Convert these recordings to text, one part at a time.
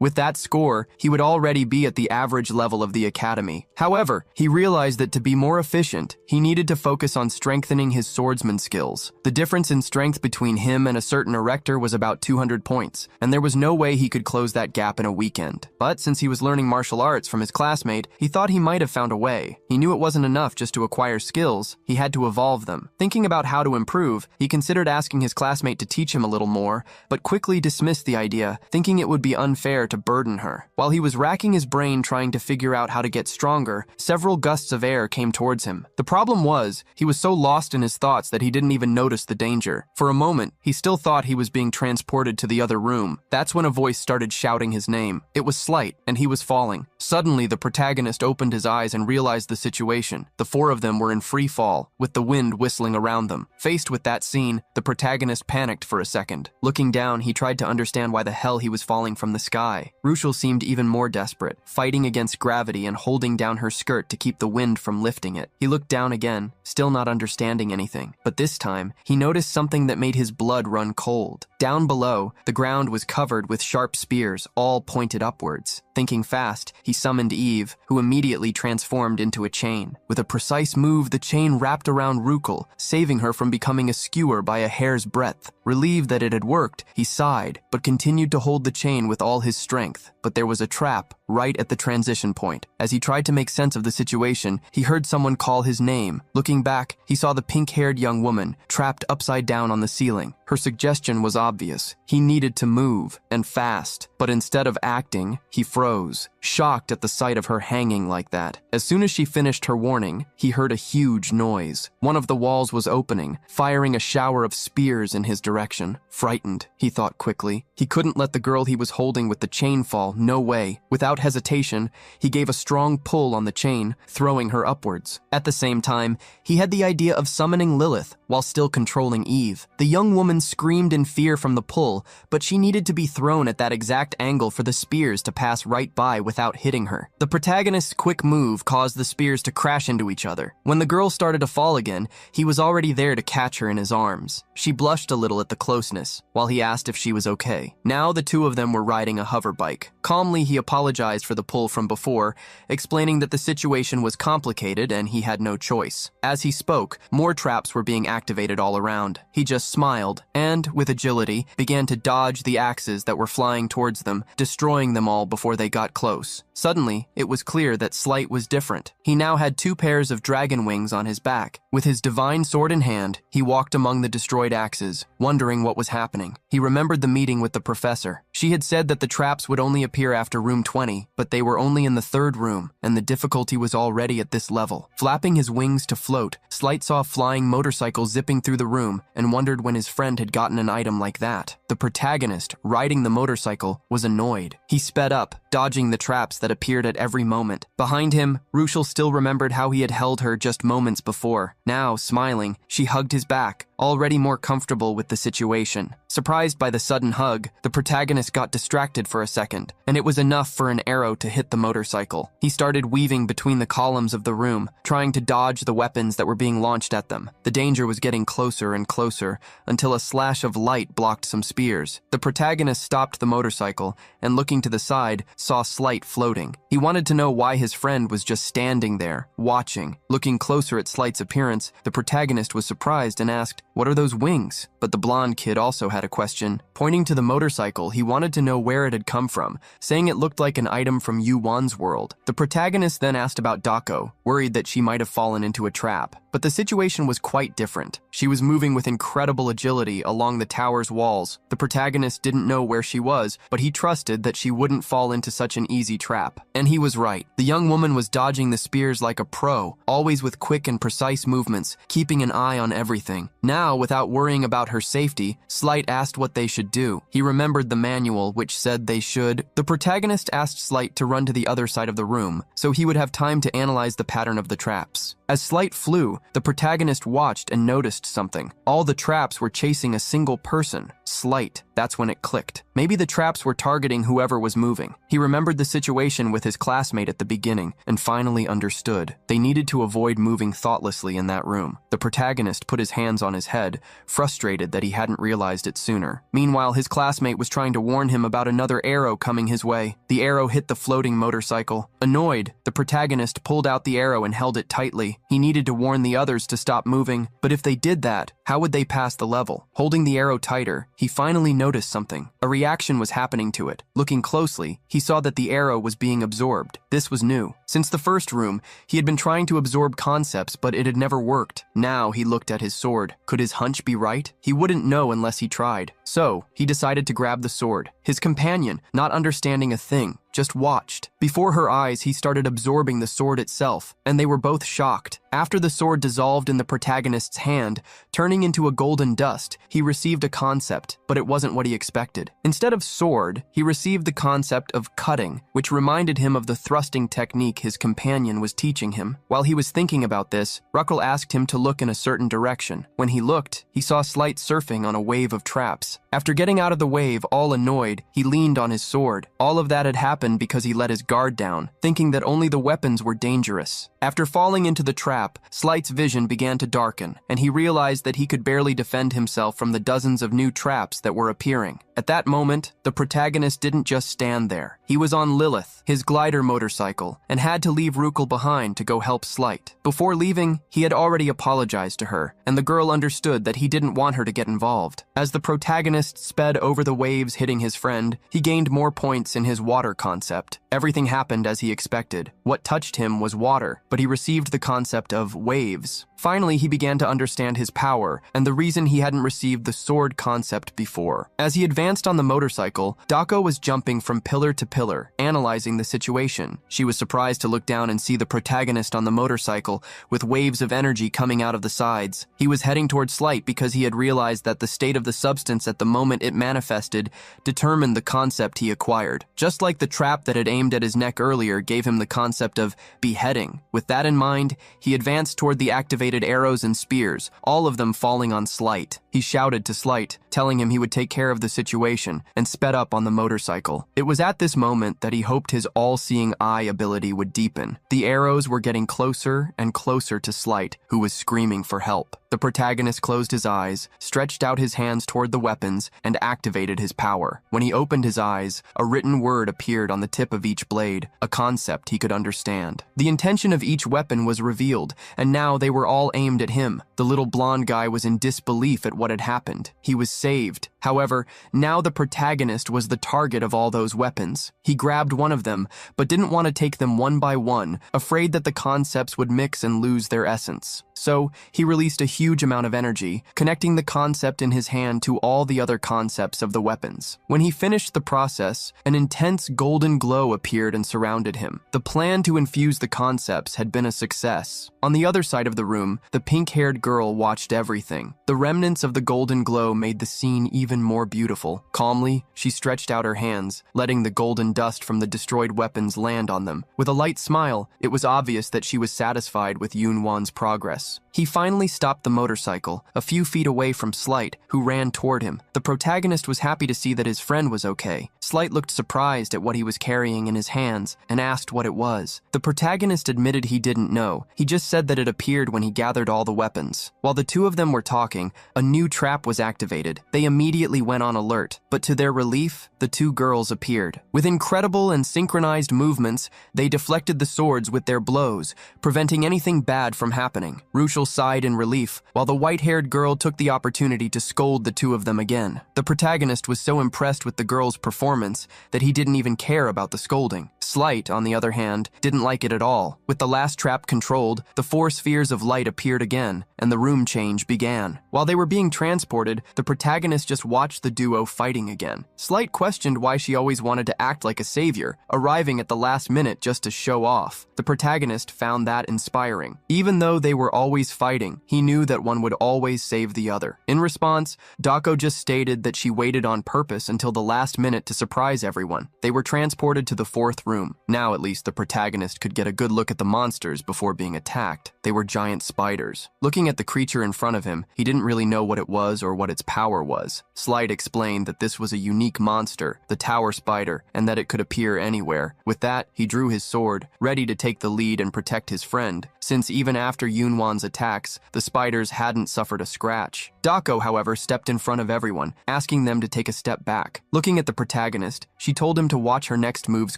With that score, he would already be at the average level of the academy. However, he realized that to be more efficient, he needed to focus on strengthening his swordsman skills. The difference in strength between him and a certain erector was about 200 points, and there was no way he could close that gap in a weekend. But since he was learning martial arts from his classmate, he thought he might have found a way. He knew it wasn't enough just to acquire skills, he had to evolve them. Thinking about how to improve, he considered asking his classmate to teach him a little more, but quickly dismissed the idea, thinking it would be unfair to burden her. While he was racking his brain trying to figure out how to get stronger, several gusts of air came towards him. The problem was, he was so lost in his thoughts that he didn't even notice the danger. For a moment, he still thought he was being transported to the other room. That's when a voice started shouting his name. It was Slight, and he was falling. Suddenly, the protagonist opened his eyes and realized the situation. The four of them were in free fall, with the wind whistling around them. Faced with that scene, the protagonist panicked for a second. Looking down, he tried to understand why the hell he was falling from the sky. Rushel seemed even more desperate, fighting against gravity and holding down her skirt to keep the wind from lifting it. He looked down again, still not understanding anything. But this time, he noticed something that made his blood run cold. Down below, the ground was covered with sharp spears, all pointed upwards. Thinking fast, he summoned Eve, who immediately transformed into a chain. With a precise move, the chain wrapped around Ruchel, saving her from becoming a skewer by a hair's breadth. Relieved that it had worked, he sighed, but continued to hold the chain with all his strength. But there was a trap right at the transition point. As he tried to make sense of the situation, he heard someone call his name. Looking back, he saw the pink-haired young woman trapped upside down on the ceiling. Her suggestion was obvious. He needed to move, and fast. But instead of acting, he froze, shocked at the sight of her hanging like that. As soon as she finished her warning, he heard a huge noise. One of the walls was opening, firing a shower of spears in his direction. Frightened, he thought quickly. He couldn't let the girl he was holding with the chain fall, no way. Without hesitation, he gave a strong pull on the chain, throwing her upwards. At the same time, he had the idea of summoning Lilith while still controlling Eve. The young woman screamed in fear from the pull, but she needed to be thrown at that exact angle for the spears to pass right by without hitting her. The protagonist's quick move caused the spears to crash into each other. When the girl started to fall again, he was already there to catch her in his arms. She blushed a little at the closeness, while he asked if she was okay. Now the two of them were riding a hover bike. Calmly, he apologized for the pull from before, explaining that the situation was complicated and he had no choice. As he spoke, more traps were being activated all around. He just smiled and, with agility, began to dodge the axes that were flying towards them, destroying them all before they got close. Suddenly, it was clear that Slight was different. He now had 2 pairs of dragon wings on his back. With his divine sword in hand, he walked among the destroyed axes, wondering what was happening. He remembered the meeting with the professor. She had said that the traps would only appear after room 20, but they were only in the 3rd room, and the difficulty was already at this level. Flapping his wings to float, Slight saw a flying motorcycle zipping through the room and wondered when his friend had gotten an item like that. The protagonist, riding the motorcycle, was annoyed. He sped up, dodging the traps that appeared at every moment. Behind him, Ruchel still remembered how he had held her just moments before. Now, smiling, she hugged his back, already more comfortable with the situation. Surprised by the sudden hug, the protagonist got distracted for a second, and it was enough for an arrow to hit the motorcycle. He started weaving between the columns of the room, trying to dodge the weapons that were being launched at them. The danger was getting closer and closer, until a slash of light blocked some spears. The protagonist stopped the motorcycle, and looking to the side, saw Slight floating. He wanted to know why his friend was just standing there, watching. Looking closer at Slight's appearance, the protagonist was surprised and asked, "What are those wings?" But the blonde kid also had a question. Pointing to the motorcycle, he wanted to know where it had come from, saying it looked like an item from Yu-Wan's world. The protagonist then asked about Dako, worried that she might have fallen into a trap. But the situation was quite different. She was moving with incredible agility along the tower's walls. The protagonist didn't know where she was, but he trusted that she wouldn't fall into such an easy trap. And he was right. The young woman was dodging the spears like a pro, always with quick and precise movements, keeping an eye on everything. Now, without worrying about her safety, Slight asked what they should do. He remembered the manual, which said they should. The protagonist asked Slight to run to the other side of the room, so he would have time to analyze the pattern of the traps. As Slight flew, the protagonist watched and noticed something. All the traps were chasing a single person. Slight. That's when it clicked. Maybe the traps were targeting whoever was moving. He remembered the situation with his classmate at the beginning and finally understood. They needed to avoid moving thoughtlessly in that room. The protagonist put his hands on his head, frustrated that he hadn't realized it sooner. Meanwhile, his classmate was trying to warn him about another arrow coming his way. The arrow hit the floating motorcycle. Annoyed, the protagonist pulled out the arrow and held it tightly. He needed to warn the others to stop moving, but if they did that, how would they pass the level? Holding the arrow tighter, he finally noticed something. A reaction was happening to it. Looking closely, he saw that the arrow was being absorbed. This was new. Since the first room, he had been trying to absorb concepts, but it had never worked. Now he looked at his sword. Could his hunch be right? He wouldn't know unless he tried. So, he decided to grab the sword. His companion, not understanding a thing, just watched. Before her eyes, he started absorbing the sword itself, and they were both shocked. After the sword dissolved in the protagonist's hand, turning into a golden dust, he received a concept, but it wasn't what he expected. Instead of sword, he received the concept of cutting, which reminded him of the thrusting technique his companion was teaching him. While he was thinking about this, Ruckle asked him to look in a certain direction. When he looked, he saw Slight surfing on a wave of traps. After getting out of the wave, all annoyed, he leaned on his sword. All of that had happened because he let his guard down, thinking that only the weapons were dangerous. After falling into the trap, Slight's vision began to darken, and he realized that he could barely defend himself from the dozens of new traps that were appearing. At that moment, the protagonist didn't just stand there. He was on Lilith, his glider motorcycle, and had to leave Ruckle behind to go help Slight. Before leaving, he had already apologized to her, and the girl understood that he didn't want her to get involved. As the protagonist sped over the waves hitting his friend, he gained more points in his water concept. Everything happened as he expected. What touched him was water, but he received the concept of waves. Finally, he began to understand his power and the reason he hadn't received the sword concept before. As he advanced on the motorcycle, Dako was jumping from pillar to pillar, analyzing the situation. She was surprised to look down and see the protagonist on the motorcycle with waves of energy coming out of the sides. He was heading towards Slight because he had realized that the state of the substance at the moment it manifested determined the concept he acquired. Just like the trap that had aimed at his neck earlier gave him the concept of beheading. With that in mind, he advanced toward the activated arrows and spears, all of them falling on Slight. He shouted to Slight, telling him he would take care of the situation, and sped up on the motorcycle. It was at this moment that he hoped his all-seeing eye ability would deepen. The arrows were getting closer and closer to Slight, who was screaming for help. The protagonist closed his eyes, stretched out his hands toward the weapons, and activated his power. When he opened his eyes, a written word appeared on the tip of each blade, a concept he could understand. The intention of each weapon was revealed, and now they were all aimed at him. The little blonde guy was in disbelief at what had happened. He was saved. However, now the protagonist was the target of all those weapons. He grabbed one of them, but didn't want to take them one by one, afraid that the concepts would mix and lose their essence. So, he released a huge amount of energy, connecting the concept in his hand to all the other concepts of the weapons. When he finished the process, an intense golden glow appeared and surrounded him. The plan to infuse the concepts had been a success. On the other side of the room, the pink-haired girl watched everything. The remnants of the golden glow made the scene even more beautiful. Calmly, she stretched out her hands, letting the golden dust from the destroyed weapons land on them. With a light smile, it was obvious that she was satisfied with Yunwan's progress. He finally stopped the motorcycle, a few feet away from Slight, who ran toward him. The protagonist was happy to see that his friend was okay. Slight looked surprised at what he was carrying in his hands and asked what it was. The protagonist admitted he didn't know. He just said that it appeared when he gathered all the weapons. While the two of them were talking, a new trap was activated. They immediately went on alert, but to their relief, the two girls appeared. With incredible and synchronized movements, they deflected the swords with their blows, preventing anything bad from happening. Ruchel sighed in relief, while the white-haired girl took the opportunity to scold the two of them again. The protagonist was so impressed with the girl's performance that he didn't even care about the scolding. Slight, on the other hand, didn't like it at all. With the last trap controlled, the 4 spheres of light appeared again, and the room change began. While they were being transported, the protagonist just watched the duo fighting again. Slight questioned why she always wanted to act like a savior, arriving at the last minute just to show off. The protagonist found that inspiring. Even though they were always fighting, he knew that one would always save the other. In response, Dako just stated that she waited on purpose until the last minute to surprise everyone. They were transported to the 4th room. room. Now at least the protagonist could get a good look at the monsters before being attacked. They were giant spiders. Looking at the creature in front of him, he didn't really know what it was or what its power was. Slight explained that this was a unique monster, the tower spider, and that it could appear anywhere. With that, he drew his sword, ready to take the lead and protect his friend, since even after Yunwan's attacks, the spiders hadn't suffered a scratch. Dako, however, stepped in front of everyone, asking them to take a step back. Looking at the protagonist, she told him to watch her next moves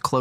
closely.